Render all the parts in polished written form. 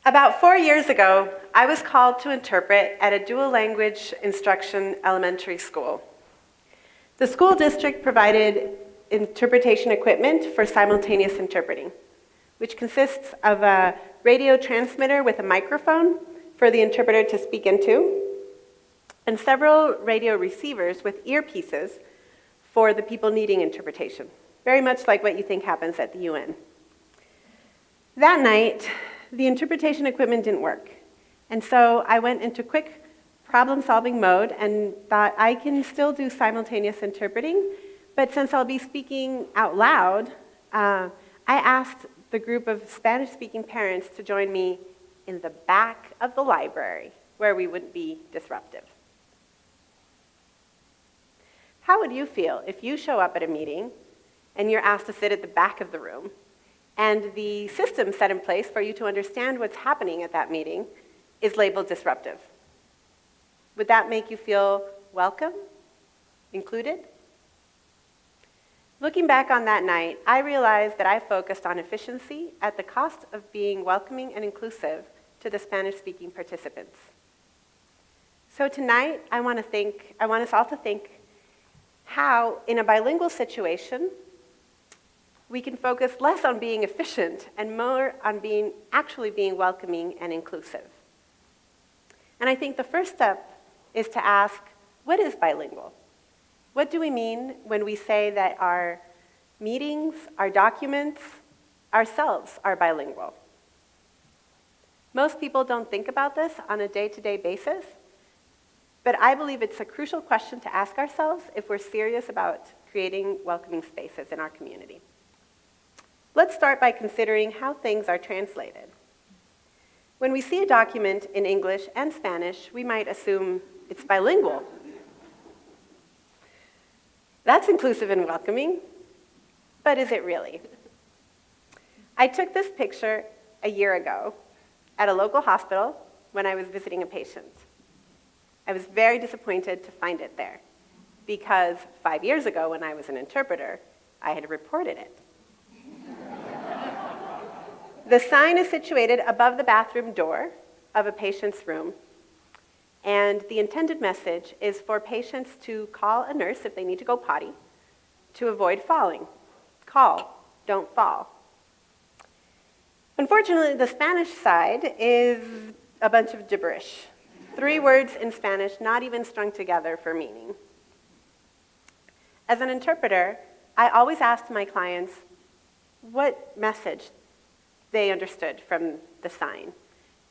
About 4 years ago, I was called to interpret at a dual language instruction elementary school. The school district provided interpretation equipment for simultaneous interpreting, which consists of a radio transmitter with a microphone for the interpreter to speak into, and several radio receivers with earpieces for the people needing interpretation, very much like what you think happens at the UN. That night, the interpretation equipment didn't work, and so I went into quick problem-solving mode and thought I can still do simultaneous interpreting, but since I'll be speaking out loud, I asked the group of Spanish-speaking parents to join me in the back of the library, where we wouldn't be disruptive. How would you feel if you show up at a meeting and you're asked to sit at the back of the room, and the system set in place for you to understand what's happening at that meeting is labeled disruptive? Would that make you feel welcome, included? Looking back on that night, I realized that I focused on efficiency at the cost of being welcoming and inclusive to the Spanish-speaking participants. So tonight, I want us all to think how, in a bilingual situation, we can focus less on being efficient and more on actually being welcoming and inclusive. And I think the first step is to ask, what is bilingual? What do we mean when we say that our meetings, our documents, ourselves are bilingual? Most people don't think about this on a day-to-day basis, but I believe it's a crucial question to ask ourselves if we're serious about creating welcoming spaces in our community. Let's start by considering how things are translated. When we see a document in English and Spanish, we might assume it's bilingual. That's inclusive and welcoming, but is it really? I took this picture a year ago at a local hospital when I was visiting a patient. I was very disappointed to find it there because 5 years ago when I was an interpreter, I had reported it. The sign is situated above the bathroom door of a patient's room, and the intended message is for patients to call a nurse if they need to go potty to avoid falling. Call, don't fall. Unfortunately, the Spanish side is a bunch of gibberish. 3 words in Spanish, not even strung together for meaning. As an interpreter, I always ask my clients what message they understood from the sign.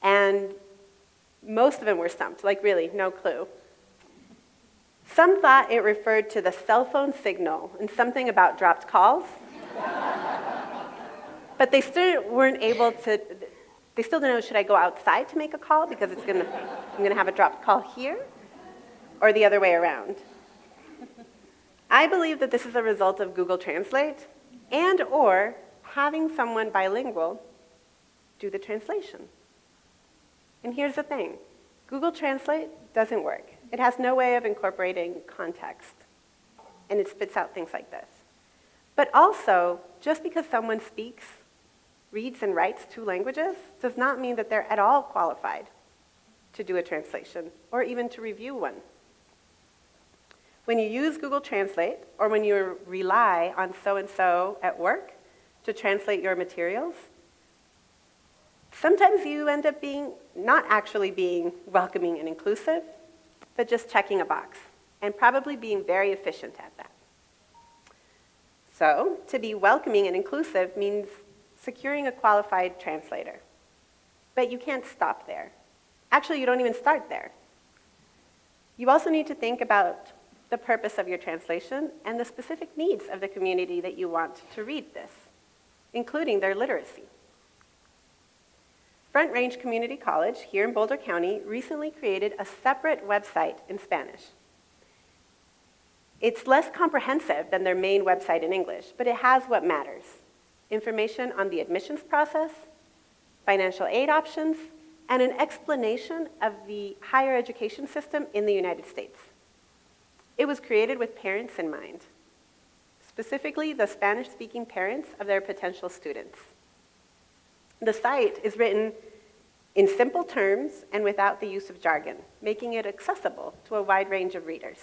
And most of them were stumped, like really, no clue. Some thought it referred to the cell phone signal and something about dropped calls. But they still weren't able to, they still didn't know, should I go outside to make a call because I'm gonna have a dropped call here, or the other way around. I believe that this is a result of Google Translate and or having someone bilingual do the translation. And here's the thing, Google Translate doesn't work. It has no way of incorporating context, and it spits out things like this. But also, just because someone speaks, reads, and writes 2 languages does not mean that they're at all qualified to do a translation or even to review one. When you use Google Translate or when you rely on so-and-so at work to translate your materials, sometimes you end up not actually being welcoming and inclusive, but just checking a box, and probably being very efficient at that. So, to be welcoming and inclusive means securing a qualified translator. But you can't stop there. Actually, you don't even start there. You also need to think about the purpose of your translation and the specific needs of the community that you want to read this, including their literacy. Front Range Community College here in Boulder County recently created a separate website in Spanish. It's less comprehensive than their main website in English, but it has what matters: information on the admissions process, financial aid options, and an explanation of the higher education system in the United States. It was created with parents in mind, specifically the Spanish-speaking parents of their potential students. The site is written in simple terms and without the use of jargon, making it accessible to a wide range of readers.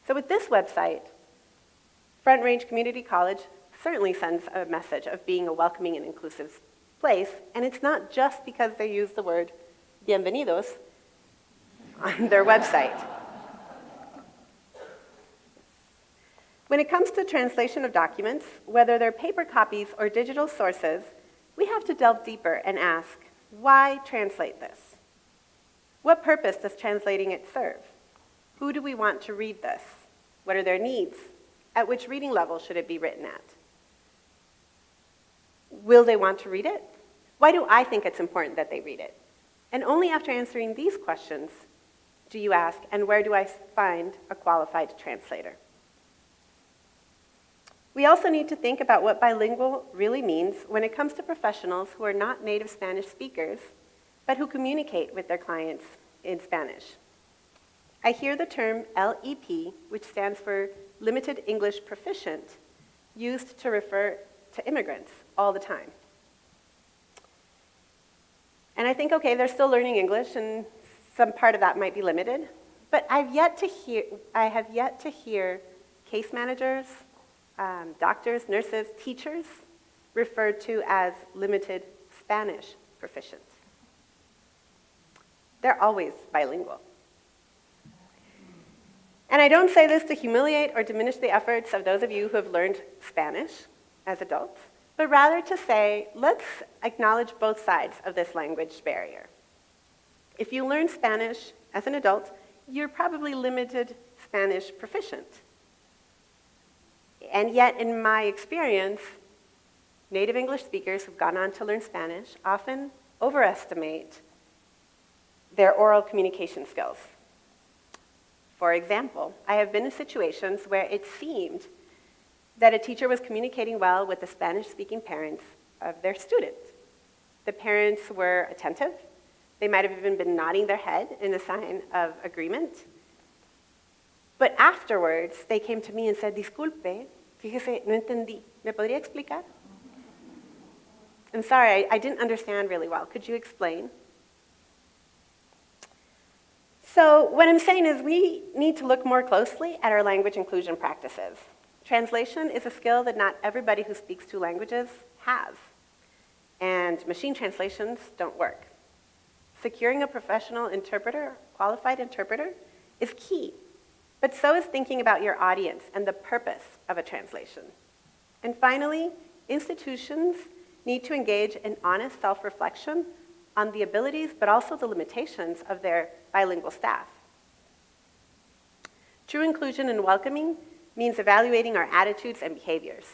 So with this website, Front Range Community College certainly sends a message of being a welcoming and inclusive place, and it's not just because they use the word bienvenidos on their website. When it comes to translation of documents, whether they're paper copies or digital sources, we have to delve deeper and ask, why translate this? What purpose does translating it serve? Who do we want to read this? What are their needs? At which reading level should it be written at? Will they want to read it? Why do I think it's important that they read it? And only after answering these questions do you ask, and where do I find a qualified translator? We also need to think about what bilingual really means when it comes to professionals who are not native Spanish speakers, but who communicate with their clients in Spanish. I hear the term LEP, which stands for Limited English Proficient, used to refer to immigrants all the time. And I think, okay, they're still learning English, and some part of that might be limited, but I have yet to hear case managers, doctors, nurses, teachers referred to as limited Spanish proficient. They're always bilingual. And I don't say this to humiliate or diminish the efforts of those of you who have learned Spanish as adults, but rather to say, let's acknowledge both sides of this language barrier. If you learn Spanish as an adult, you're probably limited Spanish proficient. And yet, in my experience, native English speakers who've gone on to learn Spanish often overestimate their oral communication skills. For example, I have been in situations where it seemed that a teacher was communicating well with the Spanish-speaking parents of their student. The parents were attentive. They might have even been nodding their head in a sign of agreement. But afterwards, they came to me and said, disculpe, fíjese, no entendí. ¿Me podría explicar? I'm sorry, I didn't understand really well. Could you explain? So what I'm saying is we need to look more closely at our language inclusion practices. Translation is a skill that not everybody who speaks two languages has, and machine translations don't work. Securing a professional interpreter, qualified interpreter, is key, but so is thinking about your audience and the purpose of a translation. And finally, institutions need to engage in honest self-reflection on the abilities, but also the limitations of their bilingual staff. True inclusion and welcoming means evaluating our attitudes and behaviors,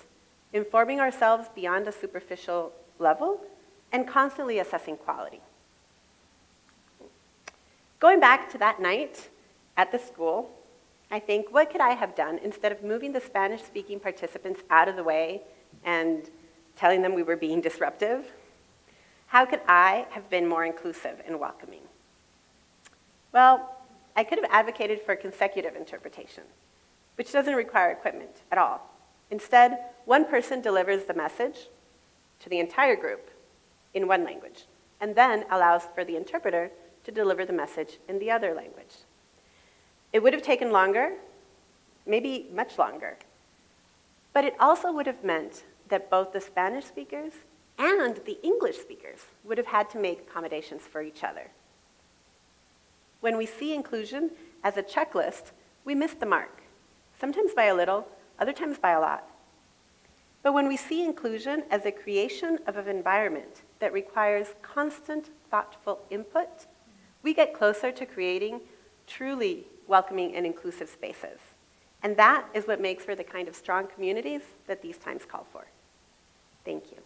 informing ourselves beyond a superficial level, and constantly assessing quality. Going back to that night at the school, I think, what could I have done instead of moving the Spanish-speaking participants out of the way and telling them we were being disruptive? How could I have been more inclusive and welcoming? Well, I could have advocated for consecutive interpretation, which doesn't require equipment at all. Instead, one person delivers the message to the entire group in one language, and then allows for the interpreter to deliver the message in the other language. It would have taken longer, maybe much longer, but it also would have meant that both the Spanish speakers and the English speakers would have had to make accommodations for each other. When we see inclusion as a checklist, we miss the mark, sometimes by a little, other times by a lot. But when we see inclusion as a creation of an environment that requires constant, thoughtful input, we get closer to creating truly welcoming and inclusive spaces. And that is what makes for the kind of strong communities that these times call for. Thank you.